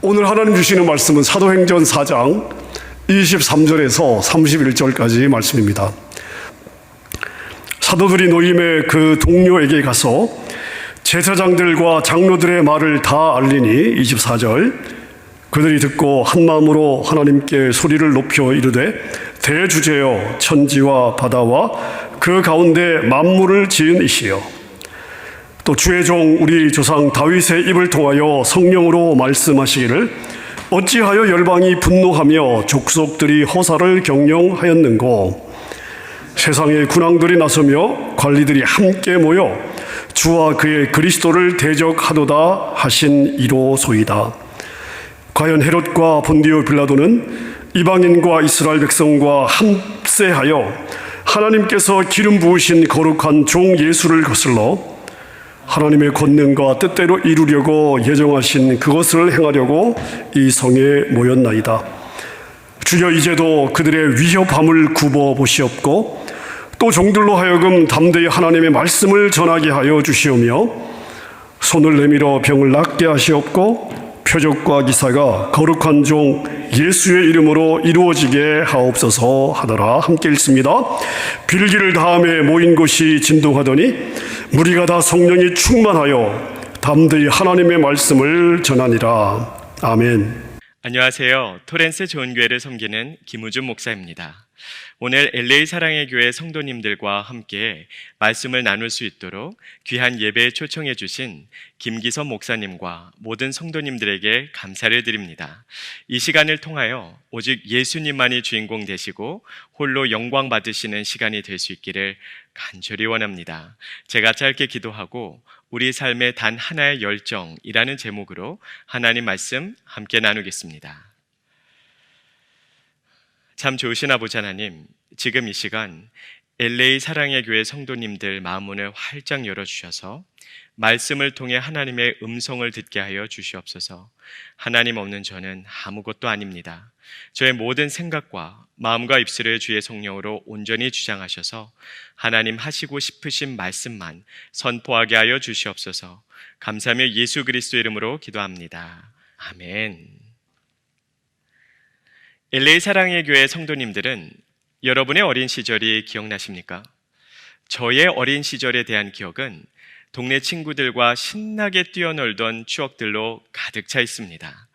오늘 하나님 주시는 말씀은 사도행전 4장 23절에서 31절까지 말씀입니다. 사도들이 노임의 그 동료에게 가서 제사장들과 장로들의 말을 다 알리니 24절 그들이 듣고 한 마음으로 하나님께 소리를 높여 이르되 대주제여 천지와 바다와 그 가운데 만물을 지은 이시여 또 주의 종 우리 조상 다윗의 입을 통하여 성령으로 말씀하시기를 어찌하여 열방이 분노하며 족속들이 허사를 경영하였는고 세상의 군왕들이 나서며 관리들이 함께 모여 주와 그의 그리스도를 대적하도다 하신 이로소이다. 과연 헤롯과 본디오 빌라도는 이방인과 이스라엘 백성과 함세하여 하나님께서 기름 부으신 거룩한 종 예수를 거슬러 하나님의 권능과 뜻대로 이루려고 예정하신 그것을 행하려고 이 성에 모였나이다. 주여 이제도 그들의 위협함을 굽어보시옵고 또 종들로 하여금 담대히 하나님의 말씀을 전하게 하여 주시오며 손을 내밀어 병을 낫게 하시옵고 표적과 기사가 거룩한 종 예수의 이름으로 이루어지게 하옵소서 하더라. 함께 읽습니다. 빌기를 다음에 모인 곳이 진동하더니 무리가 다 성령이 충만하여 담대히 하나님의 말씀을 전하니라. 아멘. 안녕하세요. 토렌스 좋은교회를 섬기는 김우준 목사입니다. 오늘 LA 사랑의 교회 성도님들과 함께 말씀을 나눌 수 있도록 귀한 예배에 초청해 주신 김기선 목사님과 모든 성도님들에게 감사를 드립니다. 이 시간을 통하여 오직 예수님만이 주인공 되시고 홀로 영광 받으시는 시간이 될 수 있기를 간절히 원합니다. 제가 짧게 기도하고 우리 삶의 단 하나의 열정이라는 제목으로 하나님 말씀 함께 나누겠습니다. 참 좋으신 아버지 하나님, 지금 이 시간 LA 사랑의 교회 성도님들 마음문을 활짝 열어주셔서 말씀을 통해 하나님의 음성을 듣게 하여 주시옵소서. 하나님 없는 저는 아무것도 아닙니다. 저의 모든 생각과 마음과 입술을 주의 성령으로 온전히 주장하셔서 하나님 하시고 싶으신 말씀만 선포하게 하여 주시옵소서. 감사하며 예수 그리스도 이름으로 기도합니다. 아멘. LA 사랑의 교회 성도님들은 여러분의 어린 시절이 기억나십니까? 저의 어린 시절에 대한 기억은 동네 친구들과 신나게 뛰어놀던 추억들로 가득 차 있습니다.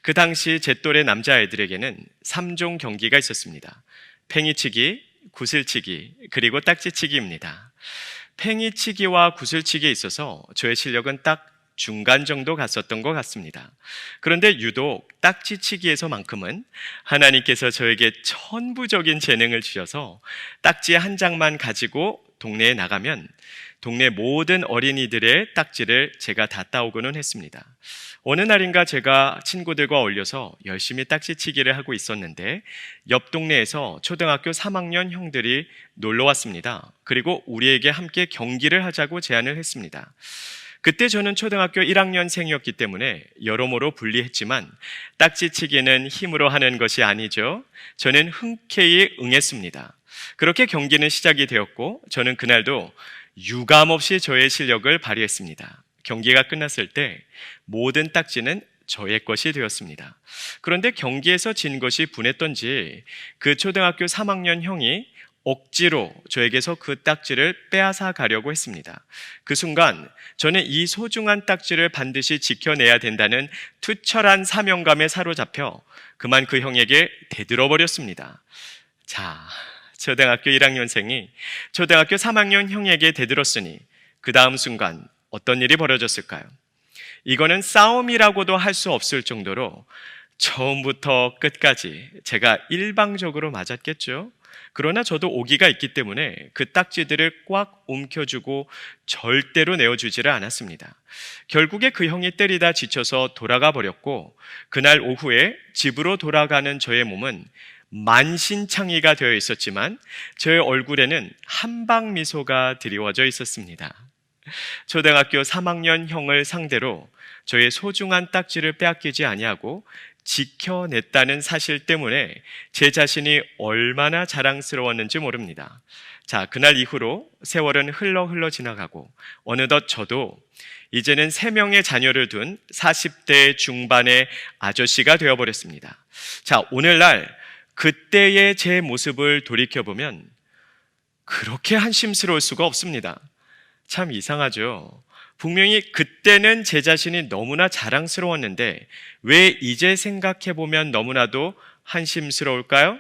그 당시 제 또래 남자아이들에게는 3종 경기가 있었습니다. 팽이치기, 구슬치기, 그리고 딱지치기입니다. 팽이치기와 구슬치기에 있어서 저의 실력은 딱 중간 정도 갔었던 것 같습니다. 그런데 유독 딱지치기에서만큼은 하나님께서 저에게 천부적인 재능을 주셔서 딱지 한 장만 가지고 동네에 나가면 동네 모든 어린이들의 딱지를 제가 다 따오고는 했습니다. 어느 날인가 제가 친구들과 어울려서 열심히 딱지치기를 하고 있었는데 옆 동네에서 초등학교 3학년 형들이 놀러 왔습니다. 그리고 우리에게 함께 경기를 하자고 제안을 했습니다. 그때 저는 초등학교 1학년생이었기 때문에 여러모로 불리했지만 딱지치기는 힘으로 하는 것이 아니죠. 저는 흔쾌히 응했습니다. 그렇게 경기는 시작이 되었고 저는 그날도 유감없이 저의 실력을 발휘했습니다. 경기가 끝났을 때 모든 딱지는 저의 것이 되었습니다. 그런데 경기에서 진 것이 분했던지 그 초등학교 3학년 형이 억지로 저에게서 그 딱지를 빼앗아 가려고 했습니다. 그 순간 저는 이 소중한 딱지를 반드시 지켜내야 된다는 투철한 사명감에 사로잡혀 그만 그 형에게 대들어버렸습니다. 자, 초등학교 1학년생이 초등학교 3학년 형에게 대들었으니 그 다음 순간 어떤 일이 벌어졌을까요? 이거는 싸움이라고도 할 수 없을 정도로 처음부터 끝까지 제가 일방적으로 맞았겠죠. 그러나 저도 오기가 있기 때문에 그 딱지들을 꽉 움켜쥐고 절대로 내어주지를 않았습니다. 결국에 그 형이 때리다 지쳐서 돌아가 버렸고 그날 오후에 집으로 돌아가는 저의 몸은 만신창이가 되어 있었지만 저의 얼굴에는 한방 미소가 드리워져 있었습니다. 초등학교 3학년 형을 상대로 저의 소중한 딱지를 빼앗기지 아니하고 지켜냈다는 사실 때문에 제 자신이 얼마나 자랑스러웠는지 모릅니다. 자, 그날 이후로 세월은 흘러 지나가고 어느덧 저도 이제는 3명의 자녀를 둔 40대 중반의 아저씨가 되어버렸습니다. 자, 오늘날 그때의 제 모습을 돌이켜보면 그렇게 한심스러울 수가 없습니다. 참 이상하죠. 분명히 그때는 제 자신이 너무나 자랑스러웠는데 왜 이제 생각해보면 너무나도 한심스러울까요?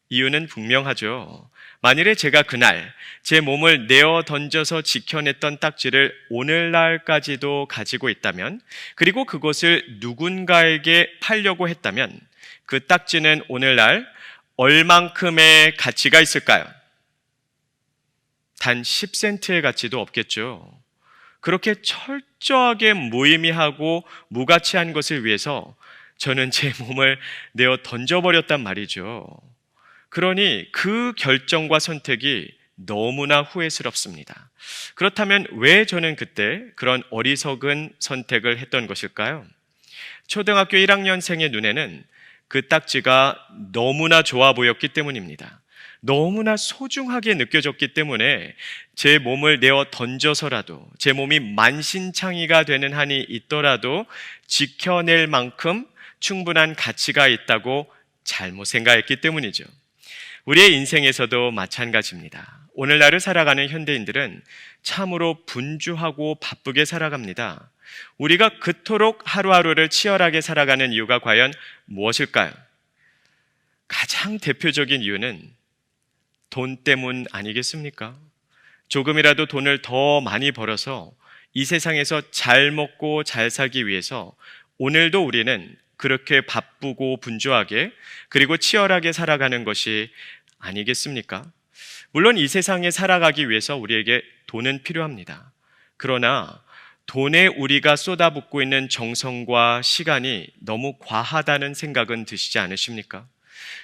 이유는 분명하죠. 만일에 제가 그날 제 몸을 내어 던져서 지켜냈던 딱지를 오늘날까지도 가지고 있다면, 그리고 그것을 누군가에게 팔려고 했다면 그 딱지는 오늘날 얼만큼의 가치가 있을까요? 단 10센트의 가치도 없겠죠. 그렇게 철저하게 무의미하고 무가치한 것을 위해서 저는 제 몸을 내어 던져버렸단 말이죠. 그러니 그 결정과 선택이 너무나 후회스럽습니다. 그렇다면 왜 저는 그때 그런 어리석은 선택을 했던 것일까요? 초등학교 1학년생의 눈에는 그 딱지가 너무나 좋아 보였기 때문입니다. 너무나 소중하게 느껴졌기 때문에 제 몸을 내어 던져서라도, 제 몸이 만신창이가 되는 한이 있더라도 지켜낼 만큼 충분한 가치가 있다고 잘못 생각했기 때문이죠. 우리의 인생에서도 마찬가지입니다. 오늘날을 살아가는 현대인들은 참으로 분주하고 바쁘게 살아갑니다. 우리가 그토록 하루하루를 치열하게 살아가는 이유가 과연 무엇일까요? 가장 대표적인 이유는 돈 때문 아니겠습니까? 조금이라도 돈을 더 많이 벌어서 이 세상에서 잘 먹고 잘 살기 위해서 오늘도 우리는 그렇게 바쁘고 분주하게 그리고 치열하게 살아가는 것이 아니겠습니까? 물론 이 세상에 살아가기 위해서 우리에게 돈은 필요합니다. 그러나 돈에 우리가 쏟아붓고 있는 정성과 시간이 너무 과하다는 생각은 드시지 않으십니까?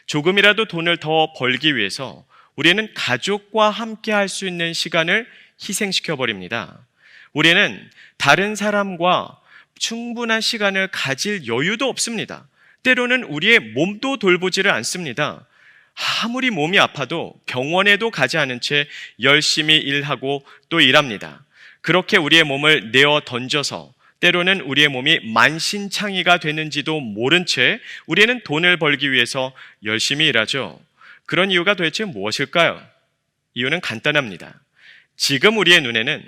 조금이라도 돈을 더 벌기 위해서 우리는 가족과 함께 할 수 있는 시간을 희생시켜 버립니다. 우리는 다른 사람과 충분한 시간을 가질 여유도 없습니다. 때로는 우리의 몸도 돌보지를 않습니다. 아무리 몸이 아파도 병원에도 가지 않은 채 열심히 일하고 또 일합니다. 그렇게 우리의 몸을 내어 던져서 때로는 우리의 몸이 만신창이가 되는지도 모른 채 우리는 돈을 벌기 위해서 열심히 일하죠. 그런 이유가 도대체 무엇일까요? 이유는 간단합니다. 지금 우리의 눈에는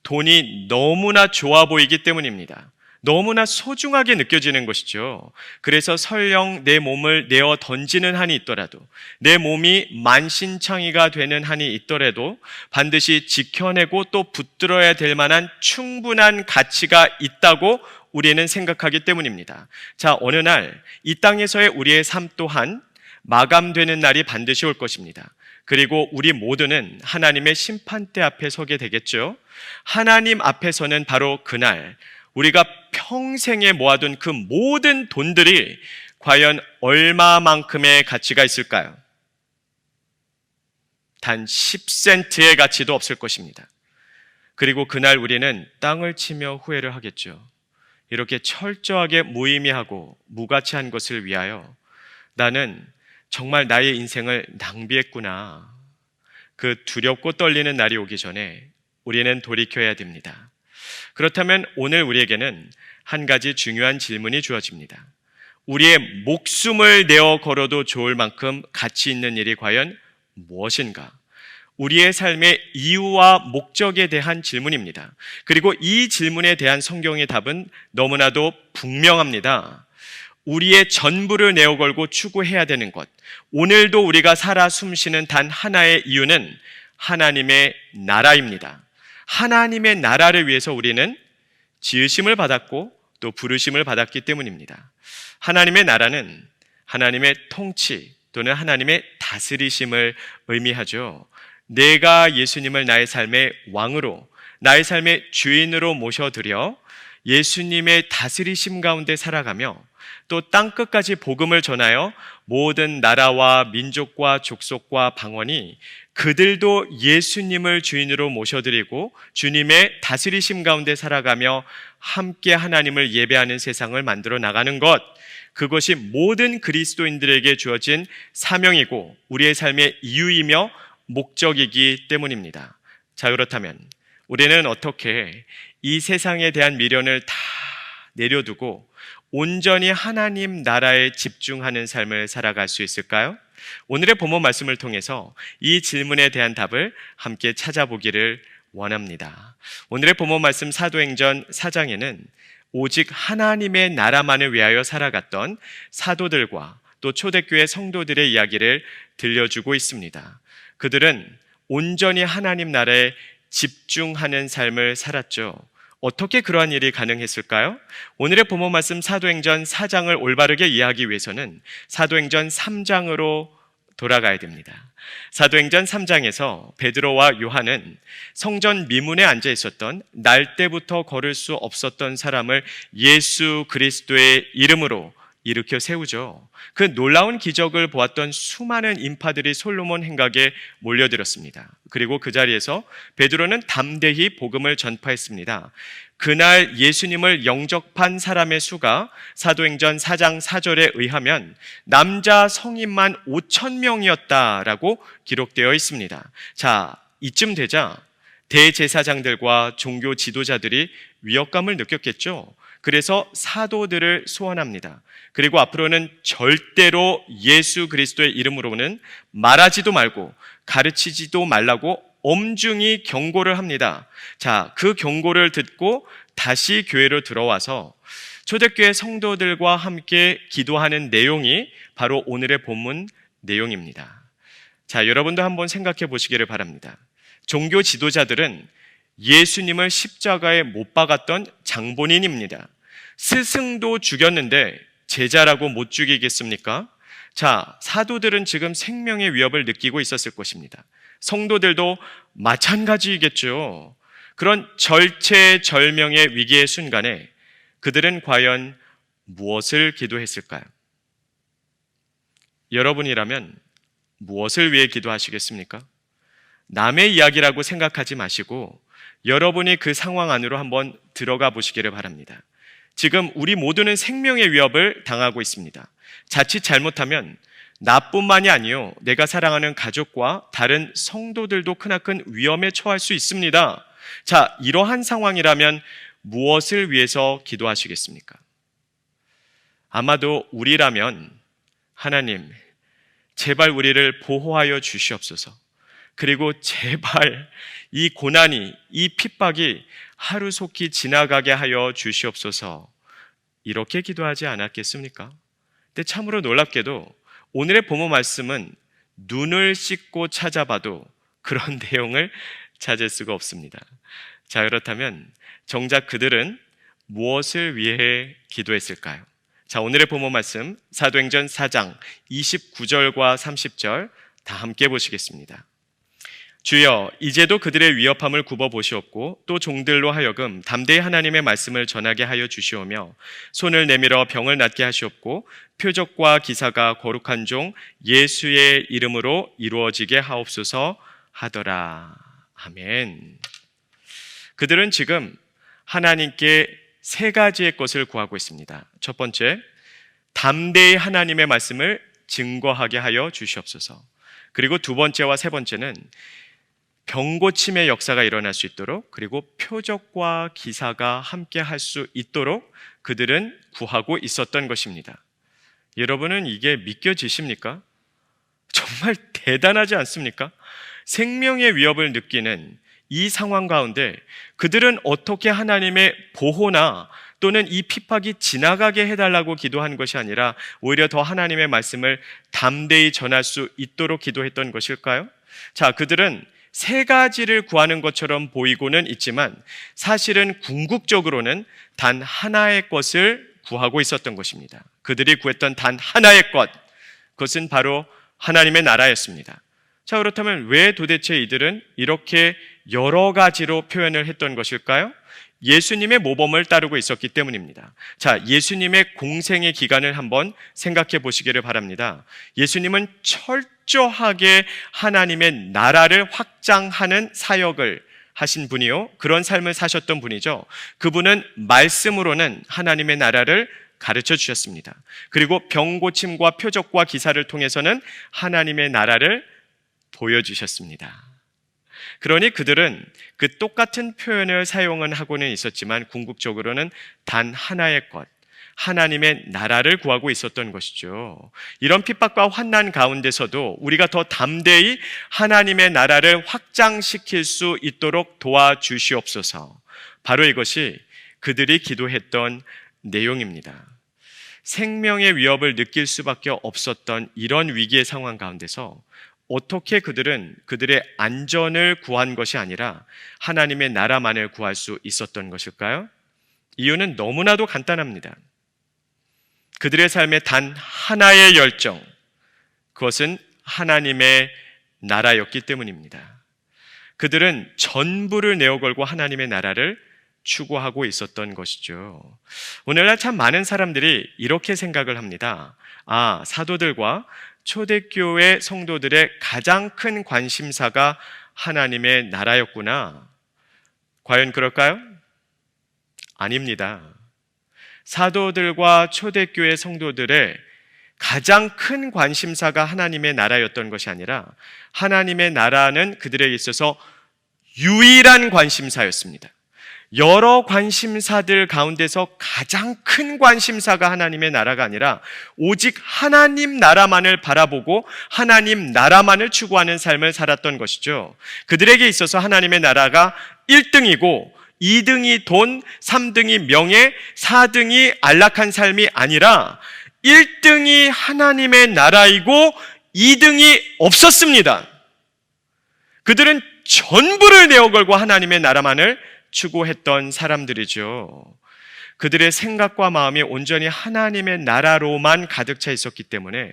돈이 너무나 좋아 보이기 때문입니다. 너무나 소중하게 느껴지는 것이죠. 그래서 설령 내 몸을 내어 던지는 한이 있더라도, 내 몸이 만신창이가 되는 한이 있더라도 반드시 지켜내고 또 붙들어야 될 만한 충분한 가치가 있다고 우리는 생각하기 때문입니다. 자, 어느 날 이 땅에서의 우리의 삶 또한 마감되는 날이 반드시 올 것입니다. 그리고 우리 모두는 하나님의 심판대 앞에 서게 되겠죠. 하나님 앞에서는 바로 그날 우리가 평생에 모아둔 그 모든 돈들이 과연 얼마만큼의 가치가 있을까요? 단 10센트의 가치도 없을 것입니다. 그리고 그날 우리는 땅을 치며 후회를 하겠죠. 이렇게 철저하게 무의미하고 무가치한 것을 위하여 나는 정말 나의 인생을 낭비했구나. 그 두렵고 떨리는 날이 오기 전에 우리는 돌이켜야 됩니다. 그렇다면 오늘 우리에게는 한 가지 중요한 질문이 주어집니다. 우리의 목숨을 내어 걸어도 좋을 만큼 가치 있는 일이 과연 무엇인가? 우리의 삶의 이유와 목적에 대한 질문입니다. 그리고 이 질문에 대한 성경의 답은 너무나도 분명합니다. 우리의 전부를 내어 걸고 추구해야 되는 것, 오늘도 우리가 살아 숨쉬는 단 하나의 이유는 하나님의 나라입니다. 하나님의 나라를 위해서 우리는 지으심을 받았고 또 부르심을 받았기 때문입니다. 하나님의 나라는 하나님의 통치 또는 하나님의 다스리심을 의미하죠. 내가 예수님을 나의 삶의 왕으로, 나의 삶의 주인으로 모셔드려 예수님의 다스리심 가운데 살아가며 또 땅끝까지 복음을 전하여 모든 나라와 민족과 족속과 방언이 그들도 예수님을 주인으로 모셔드리고 주님의 다스리심 가운데 살아가며 함께 하나님을 예배하는 세상을 만들어 나가는 것, 그것이 모든 그리스도인들에게 주어진 사명이고 우리의 삶의 이유이며 목적이기 때문입니다. 자, 그렇다면 우리는 어떻게 이 세상에 대한 미련을 다 내려두고 온전히 하나님 나라에 집중하는 삶을 살아갈 수 있을까요? 오늘의 본문 말씀을 통해서 이 질문에 대한 답을 함께 찾아보기를 원합니다. 오늘의 본문 말씀 사도행전 4장에는 오직 하나님의 나라만을 위하여 살아갔던 사도들과 또 초대교회 성도들의 이야기를 들려주고 있습니다. 그들은 온전히 하나님 나라에 집중하는 삶을 살았죠. 어떻게 그러한 일이 가능했을까요? 오늘의 본문 말씀 사도행전 4장을 올바르게 이해하기 위해서는 사도행전 3장으로 돌아가야 됩니다. 사도행전 3장에서 베드로와 요한은 성전 미문에 앉아 있었던 날 때부터 걸을 수 없었던 사람을 예수 그리스도의 이름으로 일으켜 세우죠. 그 놀라운 기적을 보았던 수많은 인파들이 솔로몬 행각에 몰려들었습니다. 그리고 그 자리에서 베드로는 담대히 복음을 전파했습니다. 그날 예수님을 영접한 사람의 수가 사도행전 4장 4절에 의하면 남자 성인만 5,000명이었다라고 기록되어 있습니다. 자, 이쯤 되자 대제사장들과 종교 지도자들이 위협감을 느꼈겠죠. 그래서 사도들을 소환합니다. 그리고 앞으로는 절대로 예수 그리스도의 이름으로는 말하지도 말고 가르치지도 말라고 엄중히 경고를 합니다. 자, 그 경고를 듣고 다시 교회로 들어와서 초대교회 성도들과 함께 기도하는 내용이 바로 오늘의 본문 내용입니다. 자, 여러분도 한번 생각해 보시기를 바랍니다. 종교 지도자들은 예수님을 십자가에 못 박았던 장본인입니다. 스승도 죽였는데 제자라고 못 죽이겠습니까? 자, 사도들은 지금 생명의 위협을 느끼고 있었을 것입니다. 성도들도 마찬가지이겠죠. 그런 절체절명의 위기의 순간에 그들은 과연 무엇을 기도했을까요? 여러분이라면 무엇을 위해 기도하시겠습니까? 남의 이야기라고 생각하지 마시고 여러분이 그 상황 안으로 한번 들어가 보시기를 바랍니다. 지금 우리 모두는 생명의 위협을 당하고 있습니다. 자칫 잘못하면 나뿐만이 아니요, 내가 사랑하는 가족과 다른 성도들도 크나큰 위험에 처할 수 있습니다. 자, 이러한 상황이라면 무엇을 위해서 기도하시겠습니까? 아마도 우리라면 하나님, 제발 우리를 보호하여 주시옵소서. 그리고 제발 이 고난이, 이 핍박이 하루속히 지나가게 하여 주시옵소서. 이렇게 기도하지 않았겠습니까? 근데 참으로 놀랍게도 오늘의 본문 말씀은 눈을 씻고 찾아봐도 그런 내용을 찾을 수가 없습니다. 자, 그렇다면 정작 그들은 무엇을 위해 기도했을까요? 자, 오늘의 본문 말씀 사도행전 4장 29절과 30절 다 함께 보시겠습니다. 주여, 이제도 그들의 위협함을 굽어보시옵고 또 종들로 하여금 담대히 하나님의 말씀을 전하게 하여 주시오며 손을 내밀어 병을 낫게 하시옵고 표적과 기사가 거룩한 종 예수의 이름으로 이루어지게 하옵소서 하더라. 아멘. 그들은 지금 하나님께 세 가지의 것을 구하고 있습니다. 첫 번째, 담대히 하나님의 말씀을 증거하게 하여 주시옵소서. 그리고 두 번째와 세 번째는 병고침의 역사가 일어날 수 있도록, 그리고 표적과 기사가 함께 할 수 있도록 그들은 구하고 있었던 것입니다. 여러분은 이게 믿겨지십니까? 정말 대단하지 않습니까? 생명의 위협을 느끼는 이 상황 가운데 그들은 어떻게 하나님의 보호나 또는 이 핍박이 지나가게 해달라고 기도한 것이 아니라 오히려 더 하나님의 말씀을 담대히 전할 수 있도록 기도했던 것일까요? 자, 그들은 세 가지를 구하는 것처럼 보이고는 있지만 사실은 궁극적으로는 단 하나의 것을 구하고 있었던 것입니다. 그들이 구했던 단 하나의 것, 그것은 바로 하나님의 나라였습니다. 자, 그렇다면 왜 도대체 이들은 이렇게 여러 가지로 표현을 했던 것일까요? 예수님의 모범을 따르고 있었기 때문입니다. 자, 예수님의 공생의 기간을 한번 생각해 보시기를 바랍니다. 예수님은 철저하게 하나님의 나라를 확장하는 사역을 하신 분이요, 그런 삶을 사셨던 분이죠. 그분은 말씀으로는 하나님의 나라를 가르쳐 주셨습니다. 그리고 병고침과 표적과 기사를 통해서는 하나님의 나라를 보여주셨습니다. 그러니 그들은 그 똑같은 표현을 사용은 하고는 있었지만 궁극적으로는 단 하나의 것, 하나님의 나라를 구하고 있었던 것이죠. 이런 핍박과 환난 가운데서도 우리가 더 담대히 하나님의 나라를 확장시킬 수 있도록 도와주시옵소서. 바로 이것이 그들이 기도했던 내용입니다. 생명의 위협을 느낄 수밖에 없었던 이런 위기의 상황 가운데서 어떻게 그들은 그들의 안전을 구한 것이 아니라 하나님의 나라만을 구할 수 있었던 것일까요? 이유는 너무나도 간단합니다. 그들의 삶에 단 하나의 열정, 그것은 하나님의 나라였기 때문입니다. 그들은 전부를 내어 걸고 하나님의 나라를 추구하고 있었던 것이죠. 오늘날 참 많은 사람들이 이렇게 생각을 합니다. 사도들과 초대교회 성도들의 가장 큰 관심사가 하나님의 나라였구나. 과연 그럴까요? 아닙니다. 사도들과 초대교회 성도들의 가장 큰 관심사가 하나님의 나라였던 것이 아니라 하나님의 나라는 그들에게 있어서 유일한 관심사였습니다. 여러 관심사들 가운데서 가장 큰 관심사가 하나님의 나라가 아니라 오직 하나님 나라만을 바라보고 하나님 나라만을 추구하는 삶을 살았던 것이죠. 그들에게 있어서 하나님의 나라가 1등이고 2등이 돈, 3등이 명예, 4등이 안락한 삶이 아니라 1등이 하나님의 나라이고 2등이 없었습니다. 그들은 전부를 내어 걸고 하나님의 나라만을 추구했던 사람들이죠. 그들의 생각과 마음이 온전히 하나님의 나라로만 가득 차 있었기 때문에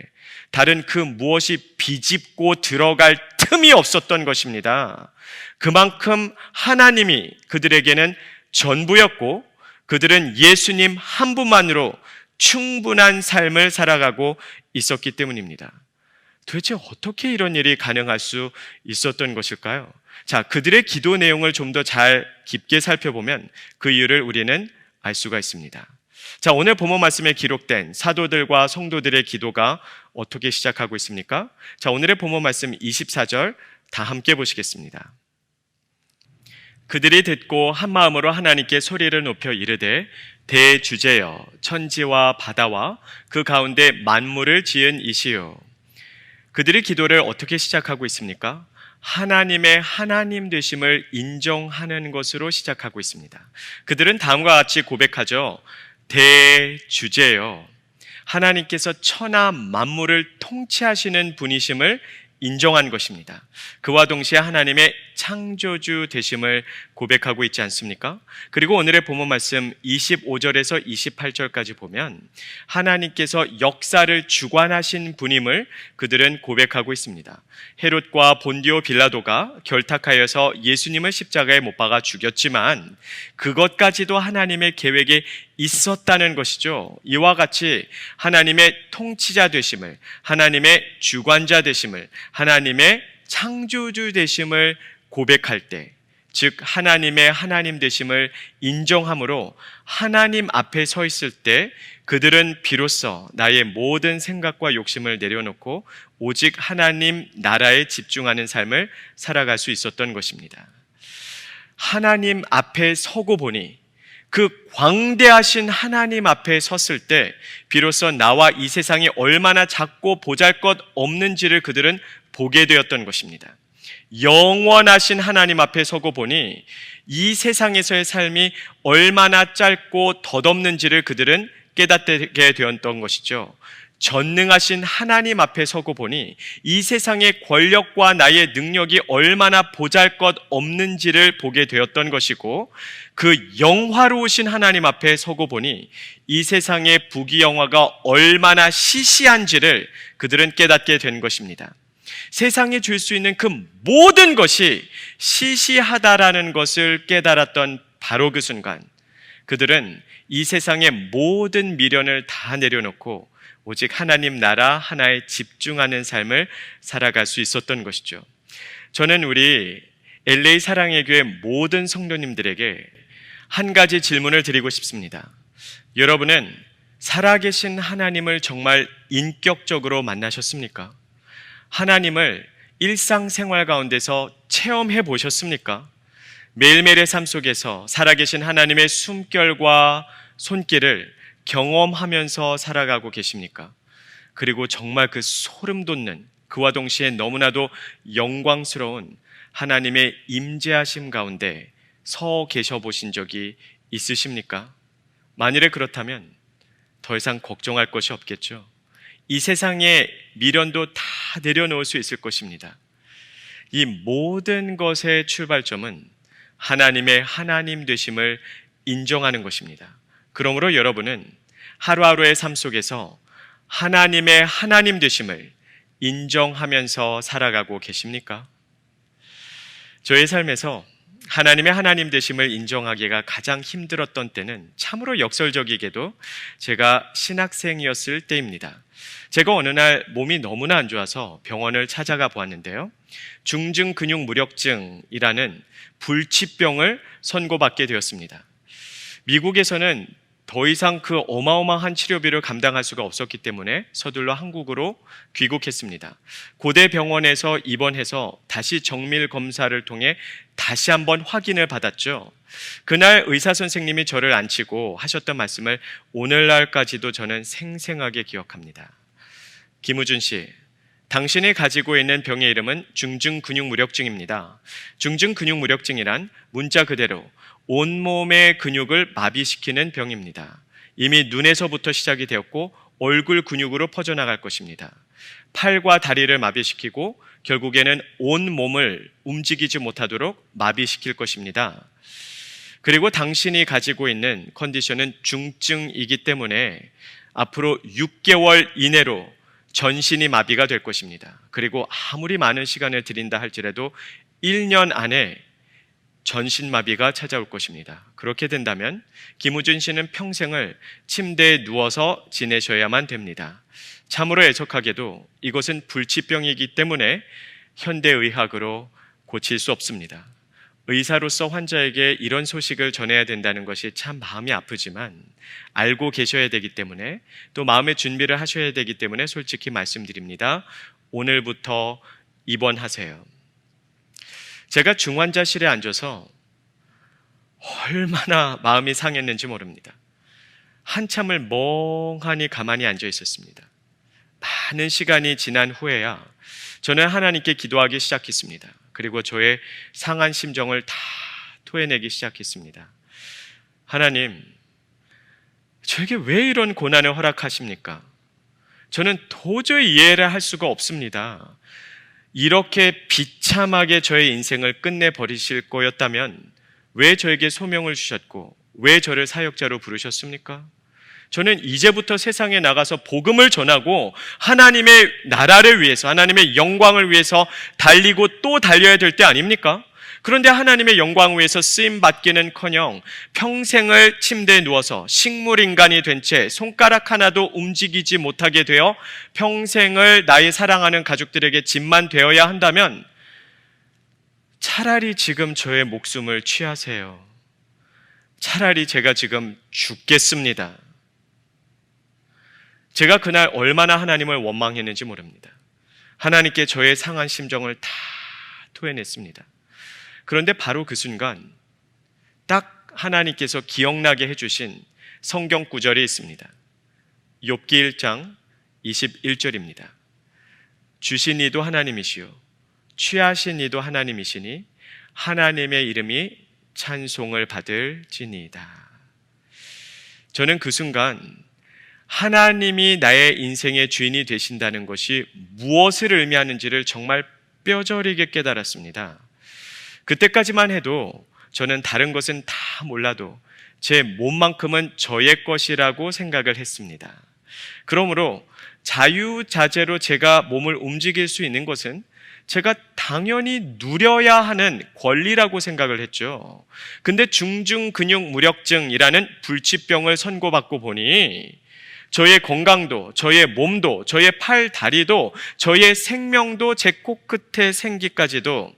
다른 그 무엇이 비집고 들어갈 틈이 없었던 것입니다. 그만큼 하나님이 그들에게는 전부였고 그들은 예수님 한 분만으로 충분한 삶을 살아가고 있었기 때문입니다. 도대체 어떻게 이런 일이 가능할 수 있었던 것일까요? 자, 그들의 기도 내용을 좀 더 잘 깊게 살펴보면 그 이유를 우리는 알 수가 있습니다. 자, 오늘 본문 말씀에 기록된 사도들과 성도들의 기도가 어떻게 시작하고 있습니까? 자, 오늘의 본문 말씀 24절 다 함께 보시겠습니다. 그들이 듣고 한 마음으로 하나님께 소리를 높여 이르되 대주제여 천지와 바다와 그 가운데 만물을 지은 이시요. 그들의 기도를 어떻게 시작하고 있습니까? 하나님의 하나님 되심을 인정하는 것으로 시작하고 있습니다. 그들은 다음과 같이 고백하죠. 대주제여 하나님께서 천하 만물을 통치하시는 분이심을 인정한 것입니다. 그와 동시에 하나님의 창조주 되심을 고백하고 있지 않습니까? 그리고 오늘의 본문 말씀 25절에서 28절까지 보면 하나님께서 역사를 주관하신 분임을 그들은 고백하고 있습니다. 헤롯과 본디오 빌라도가 결탁하여서 예수님을 십자가에 못 박아 죽였지만 그것까지도 하나님의 계획에 있었다는 것이죠. 이와 같이 하나님의 통치자 되심을, 하나님의 주관자 되심을, 하나님의 창조주 되심을 고백할 때, 즉 하나님의 하나님 되심을 인정함으로 하나님 앞에 서 있을 때 그들은 비로소 나의 모든 생각과 욕심을 내려놓고 오직 하나님 나라에 집중하는 삶을 살아갈 수 있었던 것입니다. 하나님 앞에 서고 보니 그 광대하신 하나님 앞에 섰을 때 비로소 나와 이 세상이 얼마나 작고 보잘것없는지를 그들은 보게 되었던 것입니다. 영원하신 하나님 앞에 서고 보니 이 세상에서의 삶이 얼마나 짧고 덧없는지를 그들은 깨닫게 되었던 것이죠. 전능하신 하나님 앞에 서고 보니 이 세상의 권력과 나의 능력이 얼마나 보잘것없는지를 보게 되었던 것이고 그 영화로우신 하나님 앞에 서고 보니 이 세상의 부귀영화가 얼마나 시시한지를 그들은 깨닫게 된 것입니다. 세상에 줄 수 있는 그 모든 것이 시시하다라는 것을 깨달았던 바로 그 순간 그들은 이 세상의 모든 미련을 다 내려놓고 오직 하나님 나라 하나에 집중하는 삶을 살아갈 수 있었던 것이죠. 저는 우리 LA 사랑의 교회 모든 성도님들에게 한 가지 질문을 드리고 싶습니다. 여러분은 살아계신 하나님을 정말 인격적으로 만나셨습니까? 하나님을 일상생활 가운데서 체험해 보셨습니까? 매일매일의 삶 속에서 살아계신 하나님의 숨결과 손길을 경험하면서 살아가고 계십니까? 그리고 정말 그 소름 돋는 그와 동시에 너무나도 영광스러운 하나님의 임재하심 가운데 서 계셔 보신 적이 있으십니까? 만일에 그렇다면 더 이상 걱정할 것이 없겠죠. 이 세상의 미련도 다 내려놓을 수 있을 것입니다. 이 모든 것의 출발점은 하나님의 하나님 되심을 인정하는 것입니다. 그러므로 여러분은 하루하루의 삶 속에서 하나님의 하나님 되심을 인정하면서 살아가고 계십니까? 저의 삶에서 하나님의 하나님 되심을 인정하기가 가장 힘들었던 때는 참으로 역설적이게도 제가 신학생이었을 때입니다. 제가 어느 날 몸이 너무나 안 좋아서 병원을 찾아가 보았는데요. 중증근육무력증이라는 불치병을 선고받게 되었습니다. 미국에서는 더 이상 그 어마어마한 치료비를 감당할 수가 없었기 때문에 서둘러 한국으로 귀국했습니다. 고대 병원에서 입원해서 다시 정밀 검사를 통해 다시 한번 확인을 받았죠. 그날 의사 선생님이 저를 앉히고 하셨던 말씀을 오늘날까지도 저는 생생하게 기억합니다. 김우준 씨, 당신이 가지고 있는 병의 이름은 중증근육무력증입니다. 중증근육무력증이란 문자 그대로 온몸의 근육을 마비시키는 병입니다. 이미 눈에서부터 시작이 되었고 얼굴 근육으로 퍼져나갈 것입니다. 팔과 다리를 마비시키고 결국에는 온 몸을 움직이지 못하도록 마비시킬 것입니다. 그리고 당신이 가지고 있는 컨디션은 중증이기 때문에 앞으로 6개월 이내로 전신이 마비가 될 것입니다. 그리고 아무리 많은 시간을 들인다 할지라도 1년 안에 전신마비가 찾아올 것입니다. 그렇게 된다면 김우준 씨는 평생을 침대에 누워서 지내셔야만 됩니다. 참으로 애석하게도 이것은 불치병이기 때문에 현대의학으로 고칠 수 없습니다. 의사로서 환자에게 이런 소식을 전해야 된다는 것이 참 마음이 아프지만 알고 계셔야 되기 때문에 또 마음의 준비를 하셔야 되기 때문에 솔직히 말씀드립니다. 오늘부터 입원하세요. 제가 중환자실에 앉아서 얼마나 마음이 상했는지 모릅니다. 한참을 멍하니 가만히 앉아 있었습니다. 많은 시간이 지난 후에야 저는 하나님께 기도하기 시작했습니다. 그리고 저의 상한 심정을 다 토해내기 시작했습니다. 하나님, 저에게 왜 이런 고난을 허락하십니까? 저는 도저히 이해를 할 수가 없습니다. 이렇게 비참하게 저의 인생을 끝내버리실 거였다면 왜 저에게 소명을 주셨고 왜 저를 사역자로 부르셨습니까? 저는 이제부터 세상에 나가서 복음을 전하고 하나님의 나라를 위해서 하나님의 영광을 위해서 달리고 또 달려야 될 때 아닙니까? 그런데 하나님의 영광을 위해서 쓰임받기는커녕 평생을 침대에 누워서 식물인간이 된 채 손가락 하나도 움직이지 못하게 되어 평생을 나의 사랑하는 가족들에게 짐만 되어야 한다면 차라리 지금 저의 목숨을 취하세요. 차라리 제가 지금 죽겠습니다. 제가 그날 얼마나 하나님을 원망했는지 모릅니다. 하나님께 저의 상한 심정을 다 토해냈습니다. 그런데 바로 그 순간 딱 하나님께서 기억나게 해주신 성경 구절이 있습니다. 욥기 1장 21절입니다. 주신 이도 하나님이시요 취하신 이도 하나님이시니 하나님의 이름이 찬송을 받을지니이다. 저는 그 순간 하나님이 나의 인생의 주인이 되신다는 것이 무엇을 의미하는지를 정말 뼈저리게 깨달았습니다. 그때까지만 해도 저는 다른 것은 다 몰라도 제 몸만큼은 저의 것이라고 생각을 했습니다. 그러므로 자유자재로 제가 몸을 움직일 수 있는 것은 제가 당연히 누려야 하는 권리라고 생각을 했죠. 근데 중증근육무력증이라는 불치병을 선고받고 보니 저의 건강도, 저의 몸도, 저의 팔, 다리도, 저의 생명도, 제 코끝의 생기까지도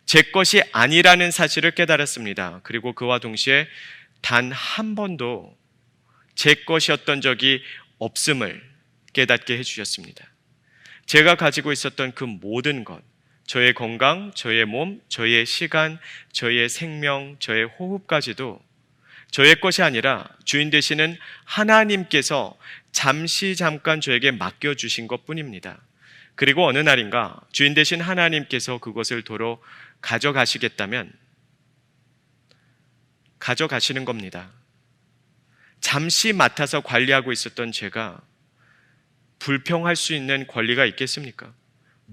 제 것이 아니라는 사실을 깨달았습니다. 그리고 그와 동시에 단 한 번도 제 것이었던 적이 없음을 깨닫게 해주셨습니다. 제가 가지고 있었던 그 모든 것, 저의 건강, 저의 몸, 저의 시간, 저의 생명, 저의 호흡까지도 저의 것이 아니라 주인 되시는 하나님께서 잠깐 저에게 맡겨주신 것 뿐입니다. 그리고 어느 날인가 주인 되신 하나님께서 그것을 도로 가져가시겠다면 가져가시는 겁니다. 잠시 맡아서 관리하고 있었던 제가 불평할 수 있는 권리가 있겠습니까?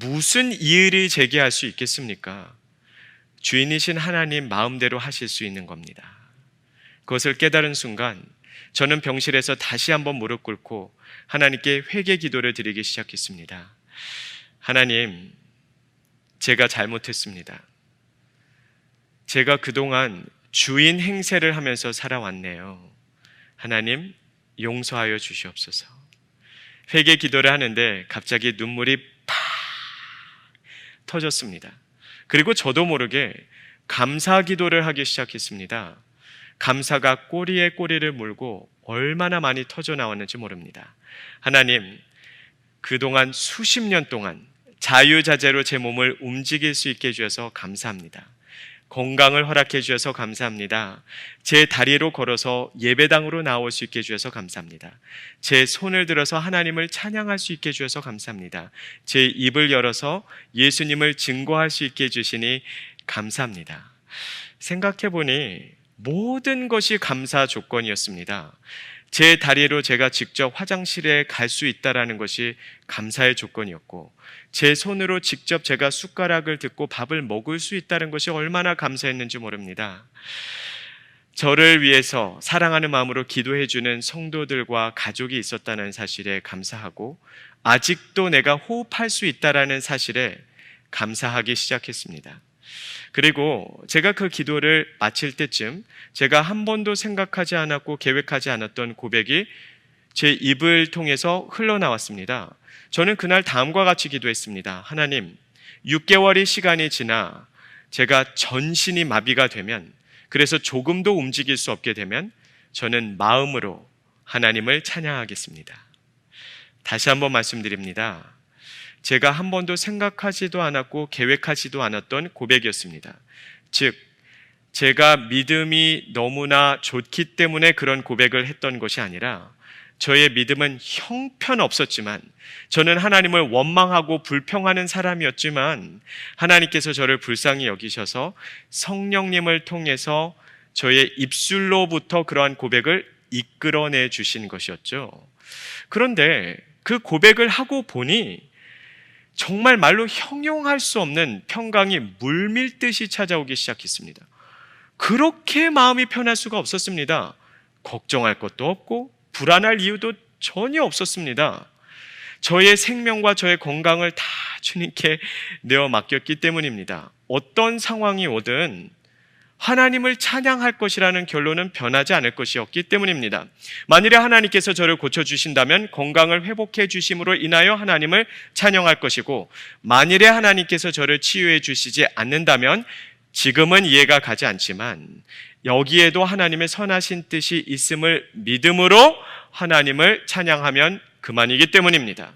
무슨 이의를 제기할 수 있겠습니까? 주인이신 하나님 마음대로 하실 수 있는 겁니다. 그것을 깨달은 순간 저는 병실에서 다시 한번 무릎 꿇고 하나님께 회개 기도를 드리기 시작했습니다. 하나님, 제가 잘못했습니다. 제가 그동안 주인 행세를 하면서 살아왔네요. 하나님, 용서하여 주시옵소서. 회개 기도를 하는데 갑자기 눈물이 팍 터졌습니다. 그리고 저도 모르게 감사 기도를 하기 시작했습니다. 감사가 꼬리에 꼬리를 물고 얼마나 많이 터져 나왔는지 모릅니다. 하나님, 그동안 수십 년 동안 자유자재로 제 몸을 움직일 수 있게 해주셔서 감사합니다. 건강을 허락해 주셔서 감사합니다. 제 다리로 걸어서 예배당으로 나올 수 있게 해주셔서 감사합니다. 제 손을 들어서 하나님을 찬양할 수 있게 해주셔서 감사합니다. 제 입을 열어서 예수님을 증거할 수 있게 해주시니 감사합니다. 생각해보니 모든 것이 감사 조건이었습니다. 제 다리로 제가 직접 화장실에 갈 수 있다는 것이 감사의 조건이었고, 제 손으로 직접 제가 숟가락을 듣고 밥을 먹을 수 있다는 것이 얼마나 감사했는지 모릅니다. 저를 위해서 사랑하는 마음으로 기도해주는 성도들과 가족이 있었다는 사실에 감사하고, 아직도 내가 호흡할 수 있다는 사실에 감사하기 시작했습니다. 그리고 제가 그 기도를 마칠 때쯤 제가 한 번도 생각하지 않았고 계획하지 않았던 고백이 제 입을 통해서 흘러나왔습니다. 저는 그날 다음과 같이 기도했습니다. 하나님, 6개월의 시간이 지나 제가 전신이 마비가 되면, 그래서 조금도 움직일 수 없게 되면 저는 마음으로 하나님을 찬양하겠습니다. 다시 한번 말씀드립니다. 제가 한 번도 생각하지도 않았고 계획하지도 않았던 고백이었습니다. 즉, 제가 믿음이 너무나 좋기 때문에 그런 고백을 했던 것이 아니라, 저의 믿음은 형편없었지만, 저는 하나님을 원망하고 불평하는 사람이었지만 하나님께서 저를 불쌍히 여기셔서 성령님을 통해서 저의 입술로부터 그러한 고백을 이끌어내 주신 것이었죠. 그런데 그 고백을 하고 보니 정말 말로 형용할 수 없는 평강이 물밀듯이 찾아오기 시작했습니다. 그렇게 마음이 편할 수가 없었습니다. 걱정할 것도 없고 불안할 이유도 전혀 없었습니다. 저의 생명과 저의 건강을 다 주님께 내어 맡겼기 때문입니다. 어떤 상황이 오든 하나님을 찬양할 것이라는 결론은 변하지 않을 것이었기 때문입니다. 만일에 하나님께서 저를 고쳐주신다면 건강을 회복해 주심으로 인하여 하나님을 찬양할 것이고, 만일에 하나님께서 저를 치유해 주시지 않는다면 지금은 이해가 가지 않지만 여기에도 하나님의 선하신 뜻이 있음을 믿음으로 하나님을 찬양하면 그만이기 때문입니다.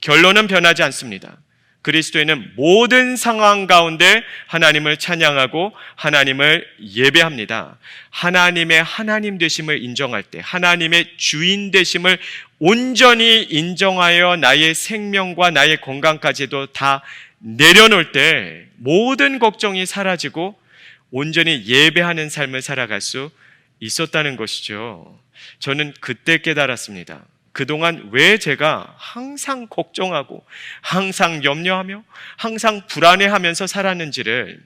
결론은 변하지 않습니다. 그리스도인은 모든 상황 가운데 하나님을 찬양하고 하나님을 예배합니다. 하나님의 하나님 되심을 인정할 때, 하나님의 주인 되심을 온전히 인정하여 나의 생명과 나의 건강까지도 다 내려놓을 때 모든 걱정이 사라지고 온전히 예배하는 삶을 살아갈 수 있었다는 것이죠. 저는 그때 깨달았습니다. 그동안 왜 제가 항상 걱정하고 항상 염려하며 항상 불안해하면서 살았는지를,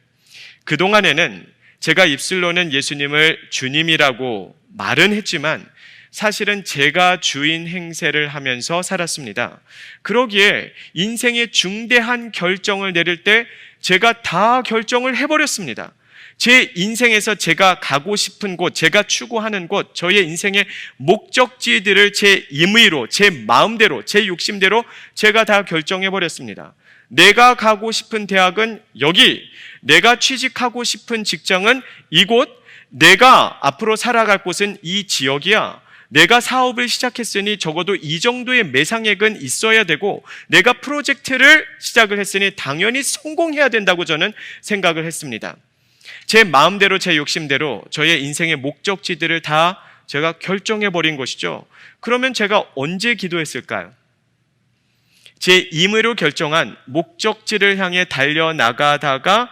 그동안에는 제가 입술로는 예수님을 주님이라고 말은 했지만 사실은 제가 주인 행세를 하면서 살았습니다. 그러기에 인생의 중대한 결정을 내릴 때 제가 다 결정을 해버렸습니다. 제 인생에서 제가 가고 싶은 곳, 제가 추구하는 곳, 저의 인생의 목적지들을 제 임의로, 제 마음대로, 제 욕심대로 제가 다 결정해버렸습니다. 내가 가고 싶은 대학은 여기, 내가 취직하고 싶은 직장은 이곳, 내가 앞으로 살아갈 곳은 이 지역이야, 내가 사업을 시작했으니 적어도 이 정도의 매상액은 있어야 되고, 내가 프로젝트를 시작을 했으니 당연히 성공해야 된다고 저는 생각을 했습니다. 제 마음대로, 제 욕심대로 저의 인생의 목적지들을 다 제가 결정해버린 것이죠. 그러면 제가 언제 기도했을까요? 제 임의로 결정한 목적지를 향해 달려나가다가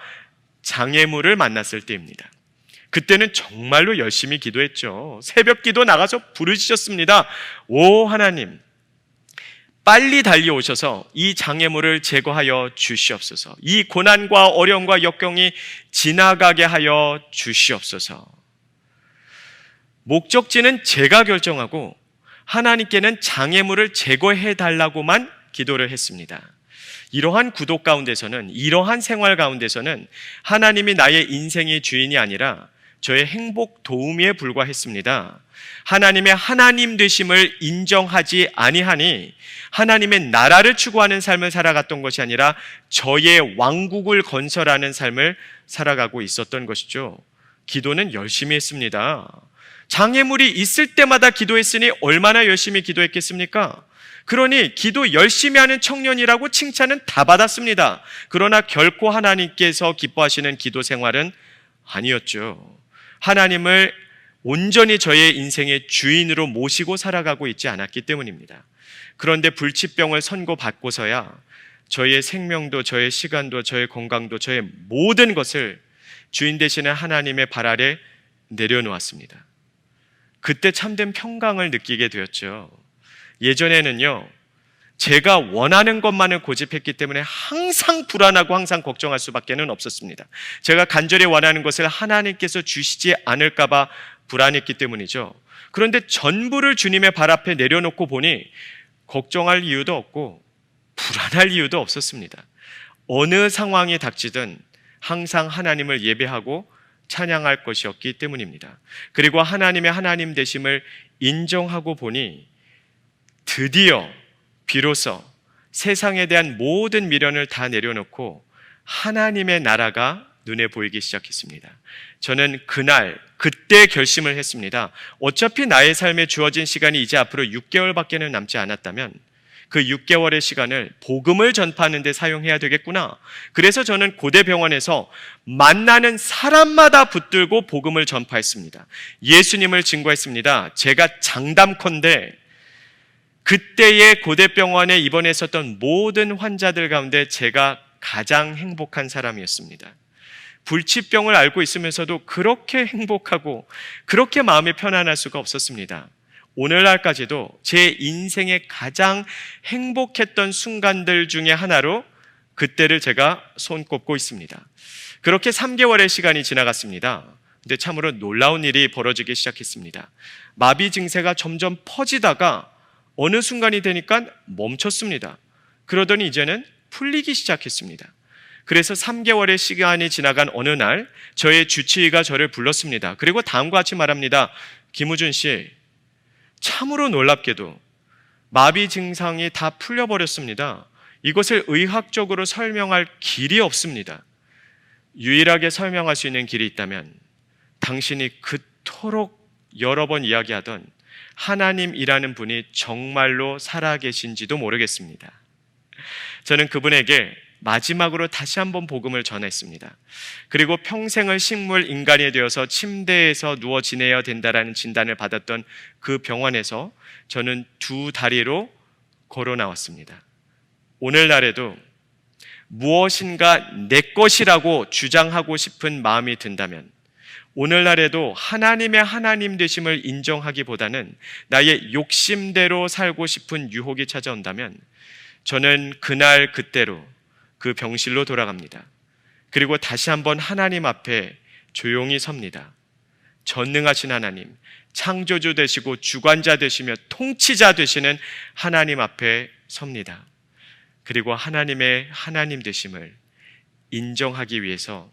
장애물을 만났을 때입니다. 그때는 정말로 열심히 기도했죠. 새벽 기도 나가서 부르짖었습니다. 오 하나님, 빨리 달려오셔서 이 장애물을 제거하여 주시옵소서. 이 고난과 어려움과 역경이 지나가게 하여 주시옵소서. 목적지는 제가 결정하고 하나님께는 장애물을 제거해 달라고만 기도를 했습니다. 이러한 구도 가운데서는, 이러한 생활 가운데서는 하나님이 나의 인생의 주인이 아니라 저의 행복 도우미에 불과했습니다. 하나님의 하나님 되심을 인정하지 아니하니 하나님의 나라를 추구하는 삶을 살아갔던 것이 아니라 저의 왕국을 건설하는 삶을 살아가고 있었던 것이죠. 기도는 열심히 했습니다. 장애물이 있을 때마다 기도했으니 얼마나 열심히 기도했겠습니까? 그러니 기도 열심히 하는 청년이라고 칭찬은 다 받았습니다. 그러나 결코 하나님께서 기뻐하시는 기도 생활은 아니었죠. 하나님을 온전히 저의 인생의 주인으로 모시고 살아가고 있지 않았기 때문입니다. 그런데 불치병을 선고받고서야 저의 생명도, 저의 시간도, 저의 건강도, 저의 모든 것을 주인 되시는 하나님의 발 아래 내려놓았습니다. 그때 참된 평강을 느끼게 되었죠. 예전에는요, 제가 원하는 것만을 고집했기 때문에 항상 불안하고 항상 걱정할 수밖에는 없었습니다. 제가 간절히 원하는 것을 하나님께서 주시지 않을까봐 불안했기 때문이죠. 그런데 전부를 주님의 발 앞에 내려놓고 보니 걱정할 이유도 없고 불안할 이유도 없었습니다. 어느 상황이 닥치든 항상 하나님을 예배하고 찬양할 것이었기 때문입니다. 그리고 하나님의 하나님 되심을 인정하고 보니 드디어 비로소 세상에 대한 모든 미련을 다 내려놓고 하나님의 나라가 눈에 보이기 시작했습니다. 저는 그때 결심을 했습니다. 어차피 나의 삶에 주어진 시간이 이제 앞으로 6개월밖에는 남지 않았다면 그 6개월의 시간을 복음을 전파하는 데 사용해야 되겠구나. 그래서 저는 고대병원에서 만나는 사람마다 붙들고 복음을 전파했습니다. 예수님을 증거했습니다. 제가 장담컨대 그때의 고대병원에 입원했었던 모든 환자들 가운데 제가 가장 행복한 사람이었습니다. 불치병을 앓고 있으면서도 그렇게 행복하고 그렇게 마음이 편안할 수가 없었습니다. 오늘날까지도 제 인생의 가장 행복했던 순간들 중에 하나로 그때를 제가 손꼽고 있습니다. 그렇게 3개월의 시간이 지나갔습니다. 근데 참으로 놀라운 일이 벌어지기 시작했습니다. 마비 증세가 점점 퍼지다가 어느 순간이 되니까 멈췄습니다. 그러더니 이제는 풀리기 시작했습니다. 그래서 3개월의 시간이 지나간 어느 날 저의 주치의가 저를 불렀습니다. 그리고 다음과 같이 말합니다. 김우준 씨, 참으로 놀랍게도 마비 증상이 다 풀려버렸습니다. 이것을 의학적으로 설명할 길이 없습니다. 유일하게 설명할 수 있는 길이 있다면 당신이 그토록 여러 번 이야기하던 하나님이라는 분이 정말로 살아계신지도 모르겠습니다. 저는 그분에게 마지막으로 다시 한번 복음을 전했습니다. 그리고 평생을 식물 인간이 되어서 침대에서 누워 지내야 된다라는 진단을 받았던 그 병원에서 저는 2다리로 걸어 나왔습니다. 오늘날에도 무엇인가 내 것이라고 주장하고 싶은 마음이 든다면, 오늘날에도 하나님의 하나님 되심을 인정하기보다는 나의 욕심대로 살고 싶은 유혹이 찾아온다면 저는 그날 그때로 그 병실로 돌아갑니다. 그리고 다시 한번 하나님 앞에 조용히 섭니다. 전능하신 하나님, 창조주 되시고 주관자 되시며 통치자 되시는 하나님 앞에 섭니다. 그리고 하나님의 하나님 되심을 인정하기 위해서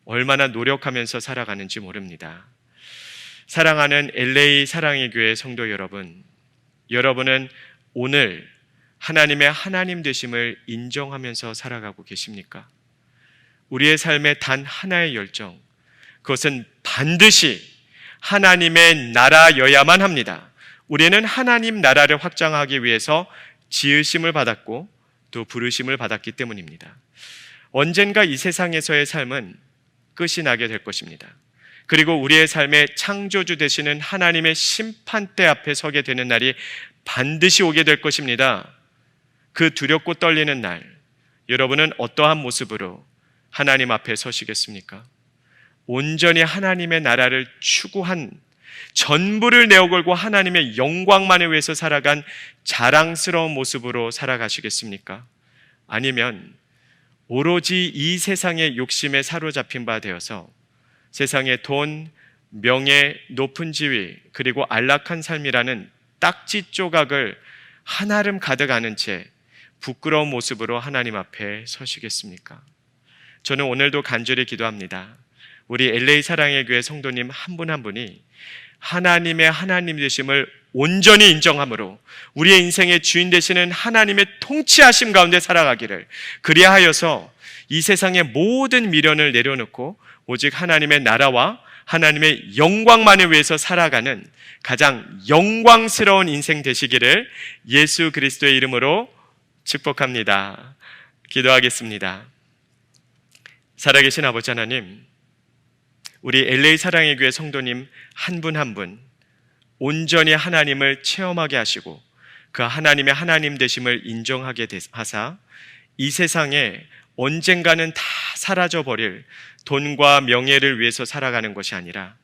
얼마나 노력하면서 살아가는지 모릅니다. 사랑하는 LA 사랑의 교회 성도 여러분, 여러분은 오늘 하나님의 하나님 되심을 인정하면서 살아가고 계십니까? 우리의 삶의 단 하나의 열정, 그것은 반드시 하나님의 나라여야만 합니다. 우리는 하나님 나라를 확장하기 위해서 지으심을 받았고 또 부르심을 받았기 때문입니다. 언젠가 이 세상에서의 삶은 끝이 나게 될 것입니다. 그리고 우리의 삶의 창조주 되시는 하나님의 심판대 앞에 서게 되는 날이 반드시 오게 될 것입니다. 그 두렵고 떨리는 날, 여러분은 어떠한 모습으로 하나님 앞에 서시겠습니까? 온전히 하나님의 나라를 추구한, 전부를 내어걸고 하나님의 영광만을 위해서 살아간 자랑스러운 모습으로 살아가시겠습니까? 아니면 오로지 이 세상의 욕심에 사로잡힌 바 되어서 세상의 돈, 명예, 높은 지위, 그리고 안락한 삶이라는 딱지 조각을 한아름 가득 안은 채 부끄러운 모습으로 하나님 앞에 서시겠습니까? 저는 오늘도 간절히 기도합니다. 우리 LA 사랑의 교회 성도님 한 분 한 분이 하나님의 하나님 되심을 온전히 인정함으로 우리의 인생의 주인 되시는 하나님의 통치하심 가운데 살아가기를, 그리하여서 이 세상의 모든 미련을 내려놓고 오직 하나님의 나라와 하나님의 영광만을 위해서 살아가는 가장 영광스러운 인생 되시기를 예수 그리스도의 이름으로 축복합니다. 기도하겠습니다. 살아계신 아버지 하나님, 우리 LA 사랑의 교회 성도님 한 분 한 분 온전히 하나님을 체험하게 하시고 그 하나님의 하나님 되심을 인정하게 하사 이 세상에 언젠가는 다 사라져버릴 돈과 명예를 위해서 살아가는 것이 아니라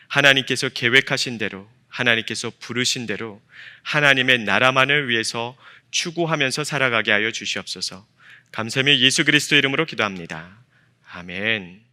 하나님께서 계획하신 대로, 하나님께서 부르신 대로 하나님의 나라만을 위해서 추구하면서 살아가게 하여 주시옵소서. 감사하며 예수 그리스도 이름으로 기도합니다. 아멘.